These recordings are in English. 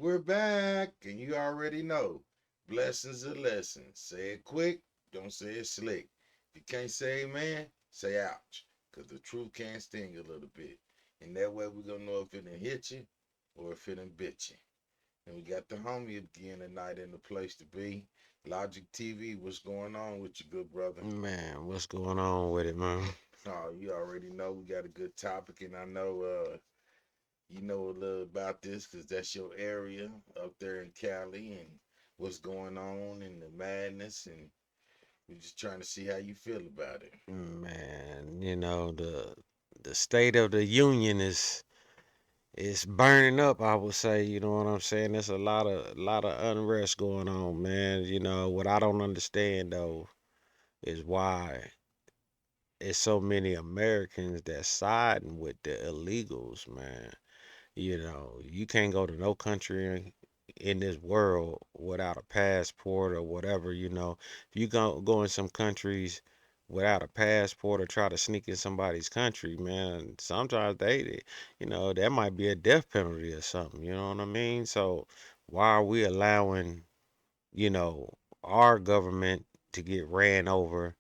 We're back, and you already know. Blessings are lessons. Say it quick, don't say it slick. If you can't say amen, say ouch. Because the truth can sting a little bit. And that way we're going to know if it done hit you or if it done bit you. And we got the homie again tonight in the place to be. Logic TV, what's going on with you, good brother? Man, what's going on with it, man? Oh, you already know we got a good topic, and I know you know a little about this because that's your area up there in Cali and what's going on and the madness, and we're just trying to see how you feel about it. Man, the state of the union is burning up, I would say, you know what I'm saying? There's a lot of unrest going on, man. What I don't understand though is why it's so many Americans that siding with the illegals, man. You can't go to no country in this world without a passport or whatever. If you go in some countries without a passport or try to sneak in somebody's country, man, sometimes that might be a death penalty or something. You know what I mean? So why are we allowing, you know, our government to get ran over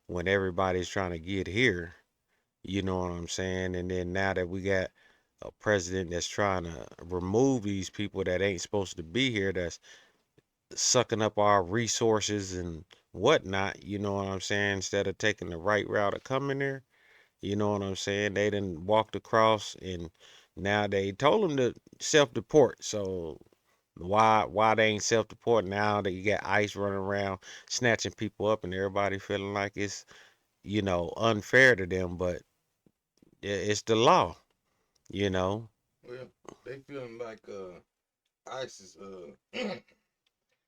when everybody's trying to get here? You know what I'm saying? And then now that we got a president that's trying to remove these people that ain't supposed to be here, that's sucking up our resources and whatnot, you know what I'm saying? Instead of taking the right route of coming there, you know what I'm saying? They done walked across and now they told them to self-deport. So why they ain't self-deport now that you got ICE running around snatching people up and everybody feeling like it's, unfair to them, but it's the law, you know. Well, they feeling like ICE is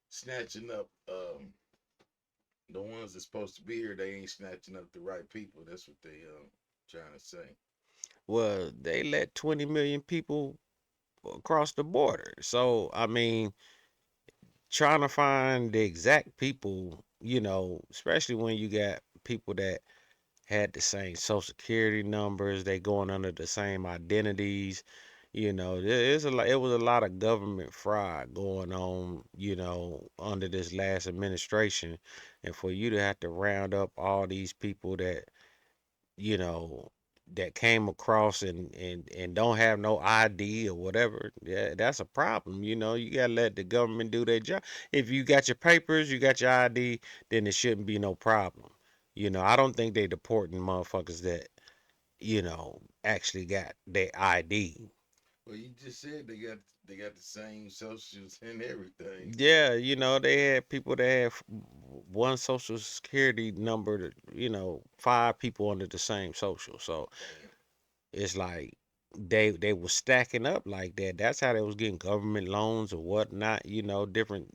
snatching up the ones that's supposed to be here. They ain't snatching up the right people. That's what they trying to say. Well, they let 20 million people across the border. So, I mean, trying to find the exact people, especially when you got people that had the same social security numbers, they going under the same identities. It was a lot of government fraud going on, under this last administration. And for you to have to round up all these people you know, that came across and don't have no ID or whatever, yeah, that's a problem. You gotta let the government do their job. If you got your papers, you got your ID, then it shouldn't be no problem. I don't think they deporting motherfuckers that, actually got their ID. Well, you just said they got the same socials and everything. So Yeah, they had people that had one social security number, five people under the same social. So damn. it's like they was stacking up like that. That's how they was getting government loans or whatnot. Different.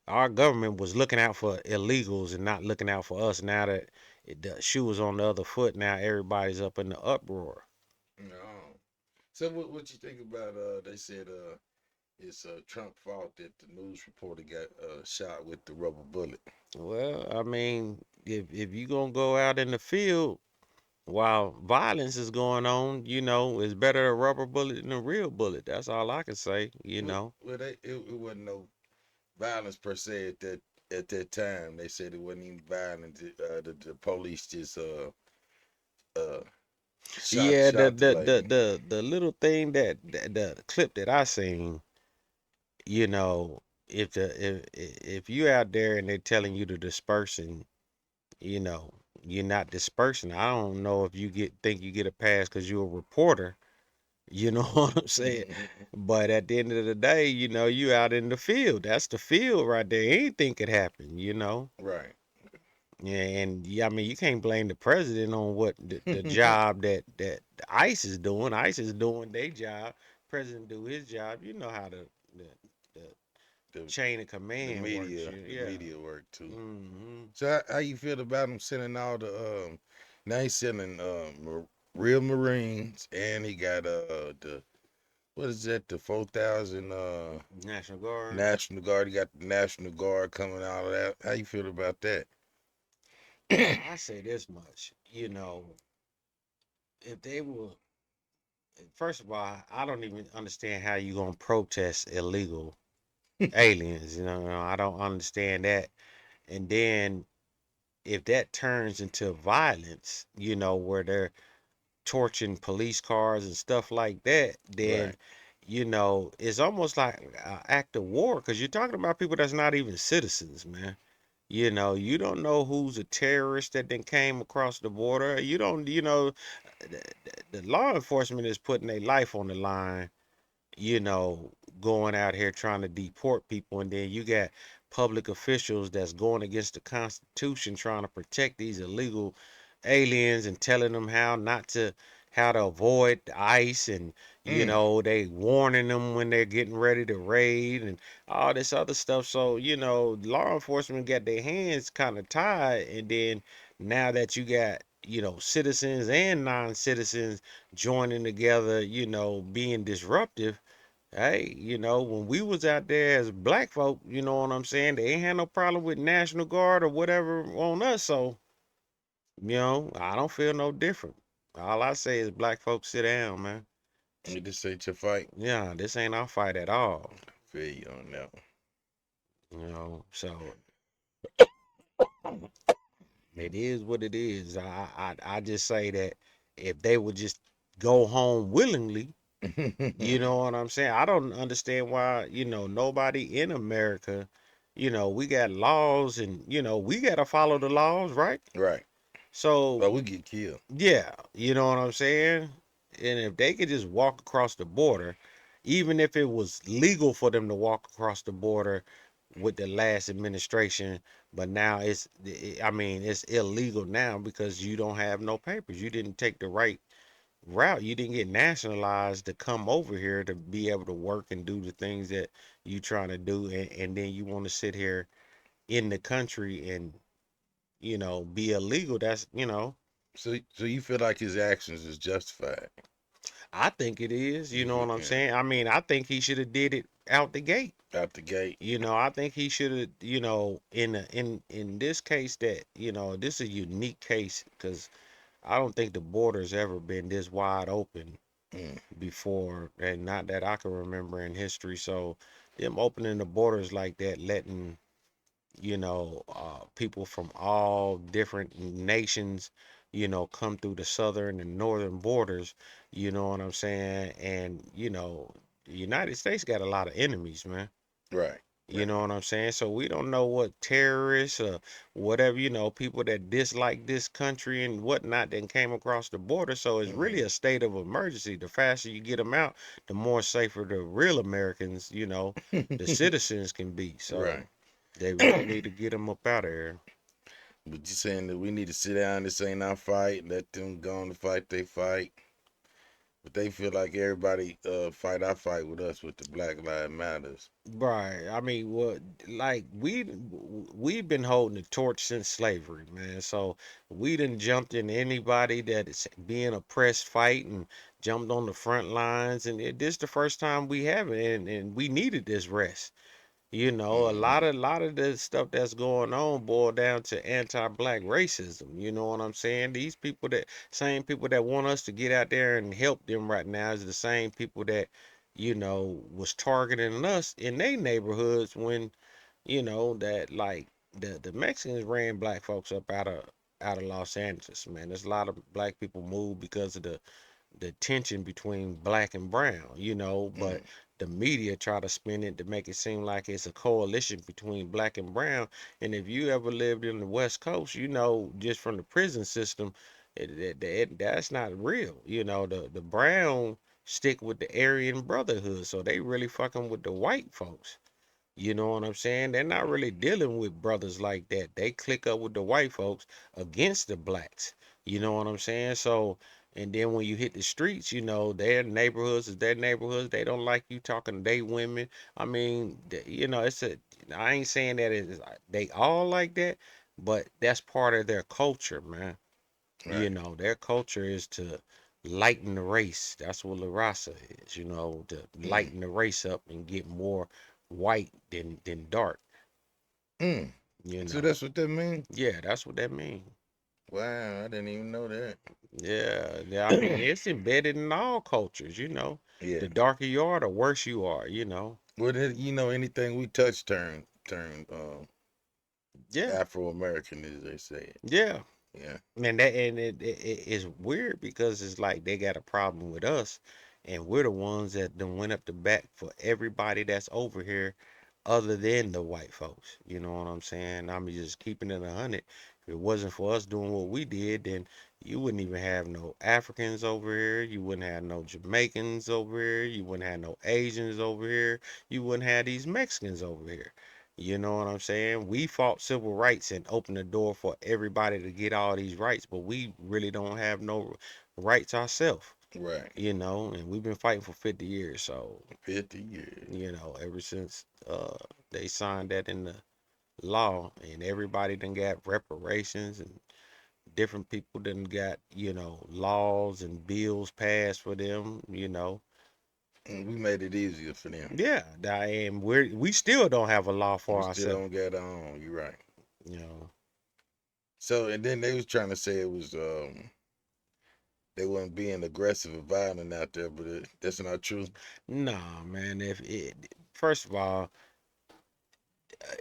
Our government was looking out for illegals and not looking out for us. Now that the shoe is on the other foot, now everybody's up in the uproar. No. So what you think about they said it's Trump fault that the news reporter got shot with the rubber bullet. Well, I mean, if you gonna go out in the field while violence is going on, it's better a rubber bullet than a real bullet. That's all I can say. Well it wasn't no violence per se at that time. They said it wasn't even violent. The police just uh shot Yeah, shot the lady. the little thing the clip that I seen, if you out there and they're telling you to disperse and you know you're not dispersing, I don't know if think you get a pass because you're a reporter. You know what I'm saying? But at the end of the day, you out in the field. That's the field right there. Anything could happen. Right. Yeah, and yeah, I mean, you can't blame the president on what the job that the ICE is doing. ICE is doing their job. President do his job. You know how the the chain of the command works. media You, the yeah. media work too. Hmm. So how you feel about him sending all the now he's sending real Marines and he got the what is that, the 4,000 National Guard. National Guard. He got the National Guard coming out of that. How you feel about that? Well, I say this much. If they were First of all, I don't even understand how you gonna protest illegal aliens. I don't understand that. And then if that turns into violence, where they're torching police cars and stuff like that, then Right. it's almost like an act of war because you're talking about people that's not even citizens, man. You don't know who's a terrorist that then came across the border. You don't, the law enforcement is putting their life on the line, you know, going out here trying to deport people, and then you got public officials that's going against the Constitution trying to protect these illegal aliens and telling them how to avoid the ICE, and Mm. they warning them when they're getting ready to raid and all this other stuff. So law enforcement got their hands kind of tied, and then now that you got citizens and non-citizens joining together, being disruptive. Hey, when we was out there as black folk, you know what I'm saying? They ain't had no problem with National Guard or whatever on us. So, I don't feel no different. All I say is black folks sit down, man. You just say your fight. Yeah, this ain't our fight at all. Feel you on that So it is what it is. I just say that if they would just go home willingly, you one. know what I'm saying? I don't understand why, nobody in America, we got laws and, we got to follow the laws, right? Right. So, But we get killed. yeah, you know what I'm saying? And if they could just walk across the border, even if it was legal for them to walk across the border with the last administration, but now I mean, it's illegal now because you don't have no papers. You didn't take the right route. You didn't get nationalized to come over here to be able to work and do the things that you trying to do, and then you want to sit here in the country and be illegal. That's So you feel like his actions is justified I think it is. You if know it, what I'm saying? I mean, I think he should have did it out the gate. out the gate. I think he should have, in this case that, this is a unique case because I don't think the border's ever been this wide open Mm. before, and not that I can remember in history. So them opening the borders like that, letting people from all different nations, come through the southern and northern borders. You know what I'm saying? And the United States got a lot of enemies, man. Right. You Right. know what I'm saying? So we don't know what terrorists or whatever, people that dislike this country and whatnot that came across the border. So it's really Hmm. a state of emergency. The faster you get them out, the more safer the real Americans, the citizens can be. Right. So they really need to get them up out of here. But you saying that we need to sit down, this ain't our fight, let them go on to fight they fight. But they feel like everybody fight our fight with us with the Black Lives Matters. Right. I mean, what like we've been holding the torch since slavery, man. So we done jumped in anybody that is being oppressed fight and jumped on the front lines, and this the first time we have it, and we needed this rest. A Hmm. lot of the stuff that's going on boil down to anti-black racism. You know what I'm saying? These people that same people that want us to get out there and help them right now is the same people that, was targeting us in their neighborhoods when, that like the Mexicans ran black folks up out of Los Angeles, man. There's a lot of black people moved because of the tension between black and brown, but Hmm. the media try to spin it to make it seem like it's a coalition between black and brown. And if you ever lived in the West Coast, just from the prison system, that's not real. The brown stick with the Aryan Brotherhood, so they really fucking with the white folks. You know what I'm saying? They're not really dealing with brothers like that. They click up with the white folks against the blacks. You know what I'm saying? So, and then when you hit the streets, their neighborhoods is their neighborhoods. They don't like you talking to they women. I mean, I ain't saying that they all like that, but that's part of their culture, man. Right. Their culture is to lighten the race. That's what La Raza is, to Mm. lighten the race up and get more white than dark, Mm. you So know. that's what that mean? Yeah, that's what that means. Wow, I didn't even know that. Yeah, yeah. I mean, it's embedded in all cultures. Yeah. The darker you are, the worse you are. Well, anything we touch turn Yeah, Afro American, as they say it. yeah. Yeah. And it's weird because it's like they got a problem with us, and we're the ones that done went up the back for everybody that's over here, other than the white folks. You know what I'm saying? I'm just keeping it 100. If it wasn't for us doing what we did, then you wouldn't even have no Africans over here. You wouldn't have no Jamaicans over here. You wouldn't have no Asians over here. You wouldn't have these Mexicans over here. You know what I'm saying? We fought civil rights and opened the door for everybody to get all these rights, but we really don't have no rights ourselves, Right. and we've been fighting for 50 years. So, 50 years. ever since they signed that in the law, and everybody done got reparations, and different people done got, laws and bills passed for them. And we made it easier for them. Yeah, and we still don't have a law We for still ourselves, don't get on. You're right. you know. So, and then they was trying to say it was they wasn't being aggressive or violent out there, but that's not true. Nah, man. If it First of all,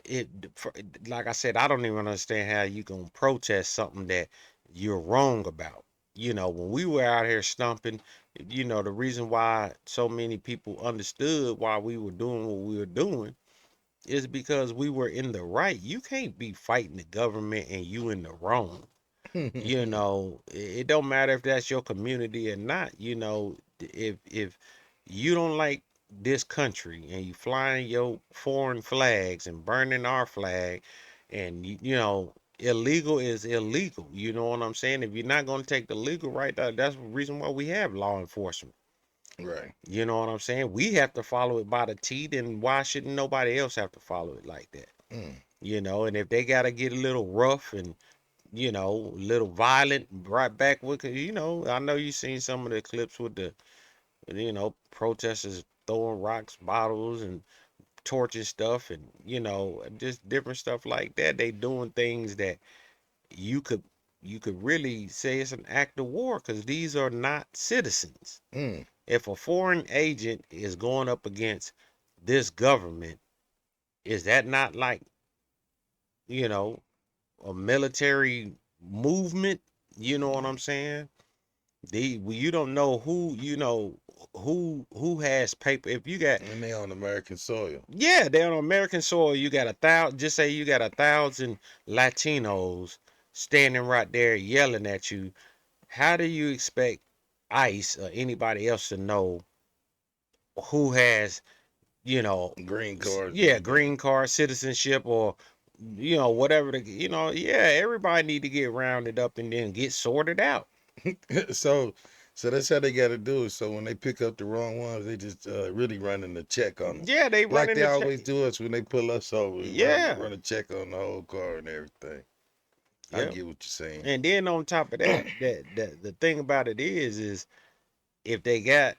it for- like I said, I don't even understand how you gonna protest something that you're wrong about. When we were out here stumping, the reason why so many people understood why we were doing what we were doing is because we were in the right. You can't be fighting the government and you in the wrong. It don't matter if that's your community or not. If you don't like this country and you flying your foreign flags and burning our flag, and illegal is illegal. You know what I'm saying? If you're not going to take the legal right, that's the reason why we have law enforcement. Right. You know what I'm saying? We have to follow it by the T, then why shouldn't nobody else have to follow it like that? Mm. And if they got to get a little rough and a little violent right back with it. I know you seen some of the clips with the, protesters throwing rocks, bottles, and torching stuff, and just different stuff like that. They doing things that you could you could really say it's an act of war because these are not citizens. Mm. If a foreign agent is going up against this government, is that not like, you know, a military movement? You know what I'm saying? You don't know who has paper. If you got, And they on American soil. yeah, they're on American soil. You got 1,000. Just say you got 1,000 Latinos standing right there yelling at you. How do you expect ICE or anybody else to know who has, you know, Green cards, yeah, anything. green card citizenship, or whatever yeah, everybody need to get rounded up and then get sorted out. so, so that's how they got to do it. So when they pick up the wrong ones, they just really running a check on them, Yeah, they like running they the check. always do us when they pull us over. Yeah, Run a check on the whole car and everything. I yeah. get what you're saying. And then on top of that, the thing about it is if they got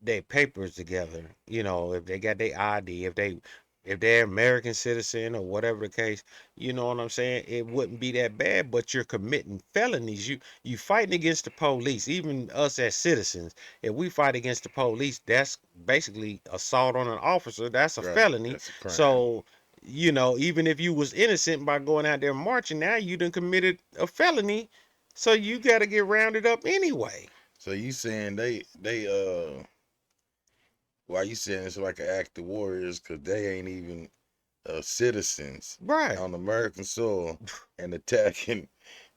their papers together, if they got their ID, if they're American citizen or whatever the case, you know what I'm saying? It wouldn't be that bad, but you're committing felonies. You fighting against the police, even us as citizens. If we fight against the police, that's basically assault on an officer. That's a Right. felony. That's a crime. So, even if you was innocent by going out there marching, now you done committed a felony. So you got to get rounded up anyway. So you saying they why you saying it's like an act of warriors because they ain't even citizens Right. on American soil and attacking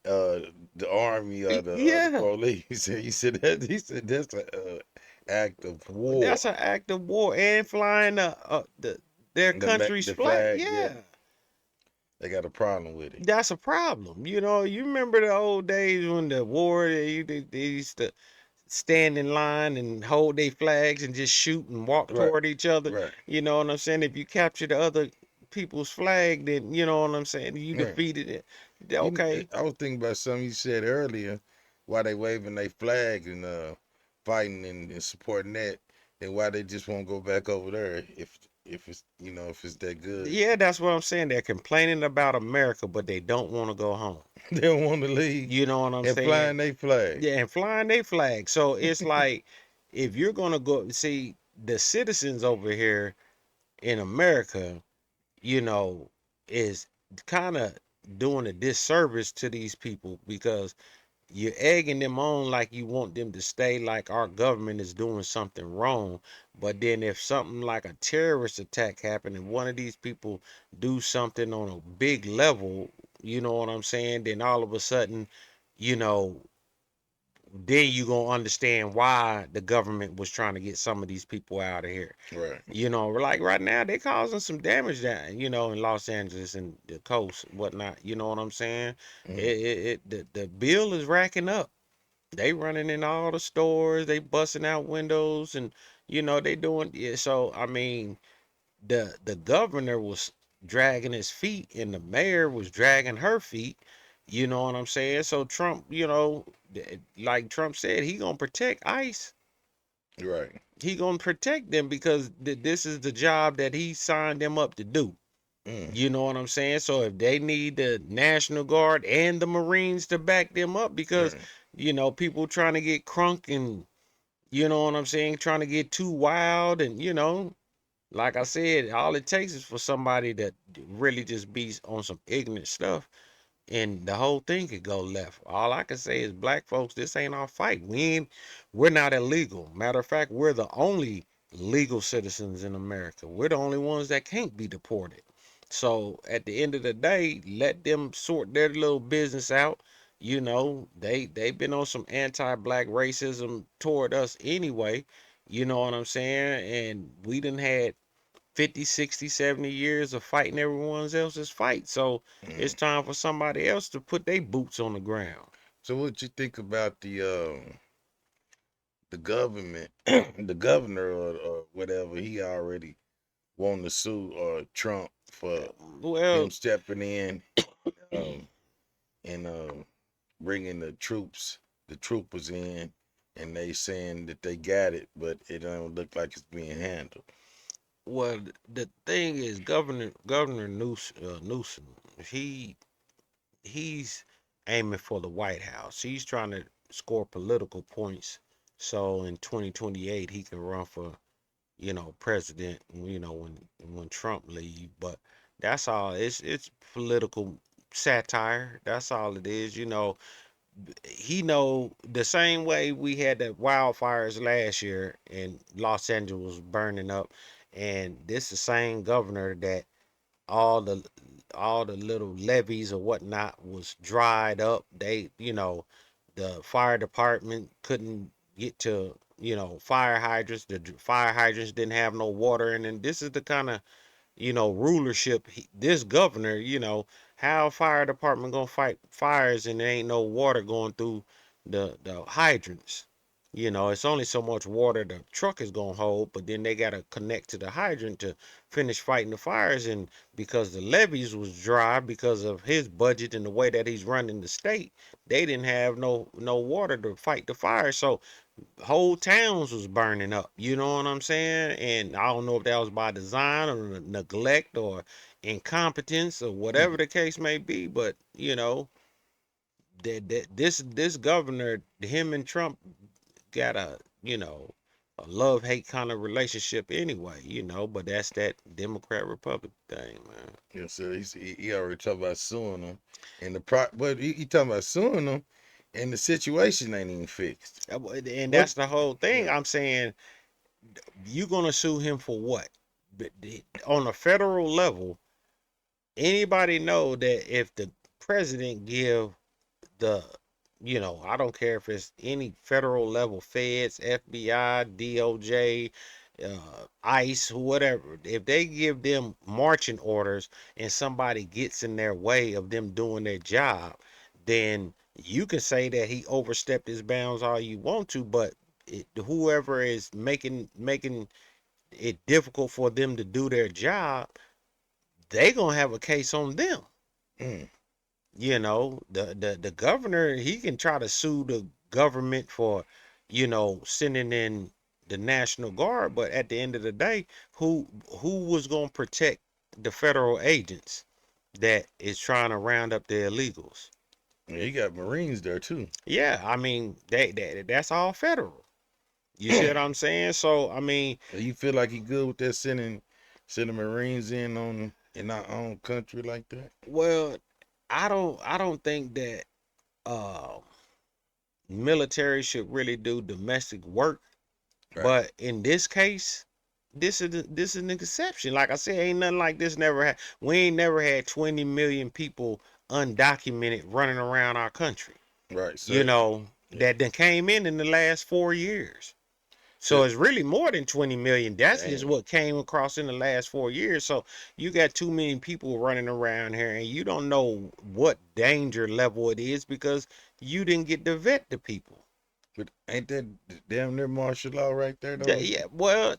uh the army or the Yeah, police. He said that's a act of war. that's an act of war and flying their country's The flag. flag, yeah, Yeah, they got a problem with it. that's a problem. You remember the old days when the war they used to stand in line and hold their flags and just shoot and walk Right, toward each other. right, You know what I'm saying? If you capture the other people's flag, then you know what I'm saying. You right. defeated it. Okay. I was thinking about something you said earlier, why they waving their flag and fighting and supporting that, and why they just won't go back over there if it's if it's that good. Yeah, that's what I'm saying. They're complaining about America, but they don't want to go home. They don't want to leave You know what I'm and saying? flying their flag. Yeah, and flying their flag. So it's like if you're gonna go see the citizens over here in America, you know, is kind of doing a disservice to these people because you're egging them on like you want them to stay like our government is doing something wrong. But then if something like a terrorist attack happen and one of these people do something on a big level, you know what I'm saying, then all of a sudden, you know, then you gonna understand why the government was trying to get some of these people out of here. Right. You know, like right now they causing some damage down, you know, in Los Angeles and the coast, whatnot. You know what I'm saying? Mm. The bill is racking up. They running in all the stores, they busting out windows, and you know they doing. Yeah, so I mean, the governor was dragging his feet, and the mayor was dragging her feet. You know what I'm saying? So Trump, you know, like Trump said, he gonna protect ICE. Right. He gonna protect them because this is the job that he signed them up to do. Mm. You know what I'm saying? So if they need the National Guard and the Marines to back them up, because Right. you know people trying to get crunk and you know what I'm saying, trying to get too wild, and you know, like I said, all it takes is for somebody that really just be on some ignorant stuff and the whole thing could go left. All I can say is, black folks, this ain't our fight. We're not illegal. Matter of fact, we're the only legal citizens in America. We're the only ones that can't be deported. So at the end of the day, let them sort their little business out. You know, they've been on some anti-black racism toward us anyway. You know what I'm saying? And we done had 50, 60, 70 years of fighting everyone else's fight. So it's Mm. time for somebody else to put their boots on the ground. So what you think about the government, the governor or whatever? He already wanting to sue Trump for him Well, stepping in um, and bringing the troopers in, and they saying that they got it, but it don't look like it's being handled. well, the thing is, Governor Newsom, he's aiming for the White House. He's trying to score political points, so in 2028 he can run for president. When Trump leave, but that's all. It's political satire. That's all it is. He know the same way we had the wildfires last year and Los Angeles was burning up, and this the same governor that all the all the little levees or whatnot was dried up. The fire department couldn't get to fire hydrants. The fire hydrants didn't have no water, and then this is the kind of rulership this governor, how fire department gonna fight fires and there ain't no water going through the hydrants. It's only so much water the truck is gonna hold, but then they gotta connect to the hydrant to finish fighting the fires. And because the levees was dry because of his budget and the way that he's running the state, they didn't have no water to fight the fire. So whole towns was burning up. You know what I'm saying? And I don't know if that was by design or neglect or incompetence or whatever the case may be, but this governor, him and Trump got a love hate kind of relationship anyway. But that's that Democrat Republic thing, man. Yeah, so he already talked about suing them, and but he talking about suing them, and the situation ain't even fixed. And What? that's the whole thing. Yeah. I'm saying, you gonna sue him for what? On a federal level, anybody know that if the president give the I don't care if it's any federal level, feds, FBI, DOJ, ICE, whatever, if they give them marching orders and somebody gets in their way of them doing their job, then you can say that he overstepped his bounds all you want to, but whoever is making it difficult for them to do their job, they gonna have a case on them. Mm. The governor, he can try to sue the government for sending in the National Guard, but at the end of the day, who was gonna protect the federal agents that is trying to round up the illegals? Yeah, you got Marines there too. Yeah, I mean that's all federal. You see what I'm saying? So I mean, So you feel like you good with that sending Marines in our own country like that? well, I don't think that uh military should really do domestic work. Right, But in this case, this is an exception. Like I said, ain't nothing like this never had. We ain't never had 20 million people undocumented running around our country. right. You So know yeah, that came in the last 4 years. so So it's really more than 20 million. That's just dang. what came across in the last 4 years. So you got too many people running around here, and you don't know what danger level it is because you didn't get to vet the people. But ain't that damn near martial law right there though? Yeah, well,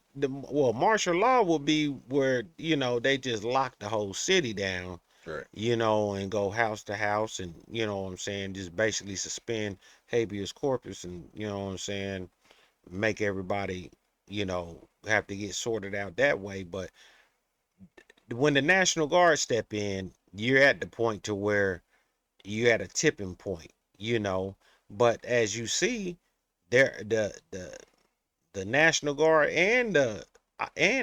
martial law will be where they just lock the whole city down, Right. and go house to house, and what I'm saying, just basically suspend habeas corpus, and what I'm saying, make everybody have to get sorted out that way. But when the National Guard step in, you're at the point to where you're at a tipping point, you know. But as you see, there the National Guard and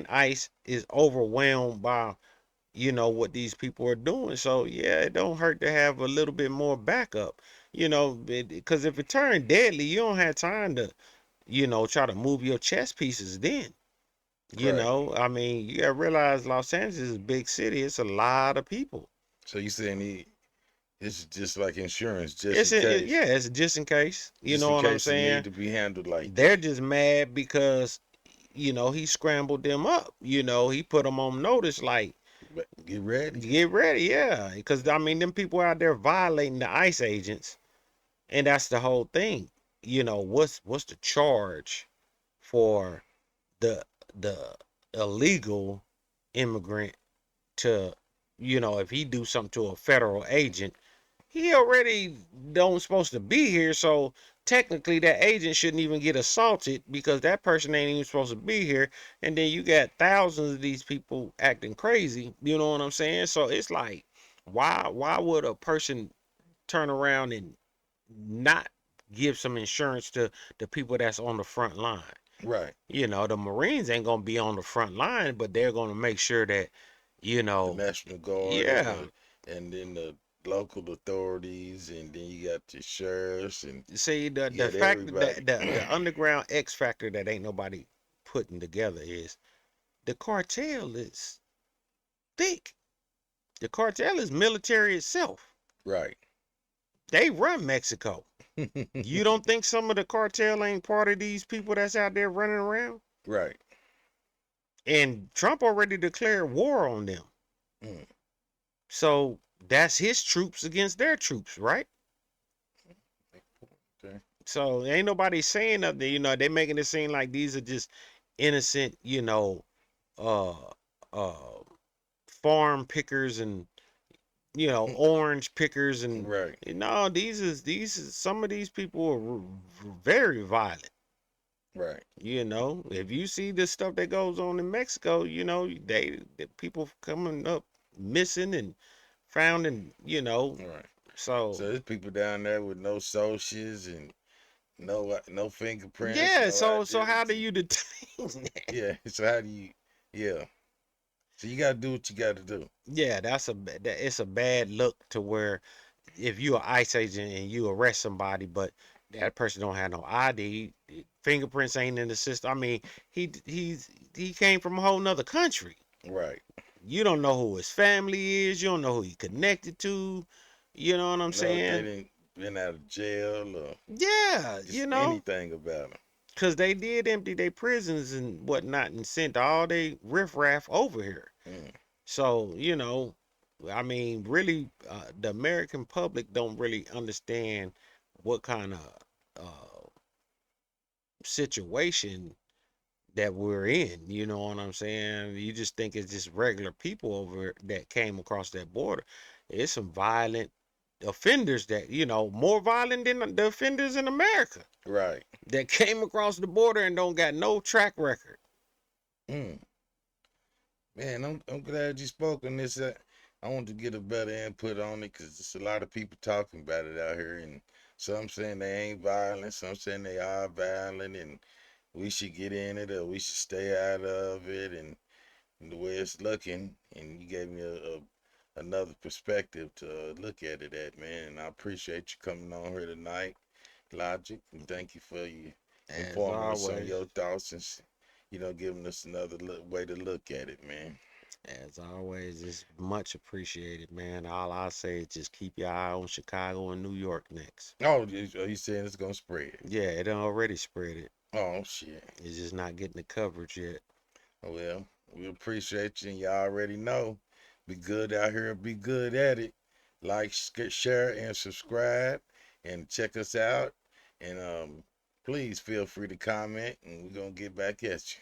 ICE is overwhelmed by what these people are doing. So yeah, it don't hurt to have a little bit more backup, because if it turned deadly, you don't have time to try to move your chess pieces. Then Right. I mean, you gotta realize Los Angeles is a big city. It's a lot of people. So you saying it's just like insurance, just in case, Yeah, it's just in case. You just know in what I'm case it need saying? to be handled like They're that. just mad because he scrambled them up. He put them on notice, like, But get ready. get ready, yeah. Because I mean, them people out there violating the ICE agents, and that's the whole thing. What's the charge for the the illegal immigrant to, if he do something to a federal agent, he already don't supposed to be here. So technically, that agent shouldn't even get assaulted because that person ain't even supposed to be here. And then you got thousands of these people acting crazy. You know what I'm saying? So it's like, why would a person turn around and not give some insurance to the people that's on the front line? Right. The Marines ain't gonna be on the front line, but they're gonna make sure that, you The know, National Guard yeah. and then the local authorities and then you got the sheriffs and See, you the got fact everybody. that the underground X factor that ain't nobody putting together is the cartel is thick. The cartel is military itself. Right. They run Mexico. You don't think some of the cartel ain't part of these people that's out there running around? Right. And Trump already declared war on them. Mm, So that's his troops against their troops, right? okay. So ain't nobody saying nothing. They making it seem like these are just innocent, uh uh farm pickers and orange pickers, and Right. these is some of these people are very violent. Right. If you see the stuff that goes on in Mexico, the people coming up missing and found, and Right. so So there's people down there with no socials and no fingerprints, yeah, no so how do identity. you detain that? Yeah. So how do you? Yeah. So you gotta do what you gotta do. Yeah, it's a bad look to where if you are ICE agent and you arrest somebody, but that person don't have no ID, fingerprints ain't in the system. I mean, he came from a whole nother country. Right. You don't know who his family is. You don't know who he connected to. You know what I'm No, if they saying? didn't been out of jail or Yeah, just anything about them. because they did empty their prisons and whatnot and sent all they riffraff over here. Mm, So, I mean, really, the American public don't really understand what kind of situation that we're in. You know what I'm saying? You just think it's just regular people over that came across that border. It's some violent. offenders that, more violent than the offenders in America Right. that came across the border and don't got no track record. Mm. Man, I'm glad you spoke on this. I want to get a better input on it because there's a lot of people talking about it out here, and some saying they ain't violent, some saying they are violent, and we should get in it or we should stay out of it, and the way it's looking. And you gave me another perspective to look at it at, man. And I appreciate you coming on here tonight, Logic, and thank you for you As informing us on always, your thoughts and giving us another way to look at it, man. as always, it's much appreciated, man. All I say is just keep your eye on Chicago and New York next. Oh, you saying it's gonna spread? Yeah, it done already spread it. Oh shit. It's just not getting the coverage yet. Well, we appreciate you, and you already know. Be good out here, be good at it. Like, share, and subscribe, and check us out. And please feel free to comment, and we're gonna get back at you.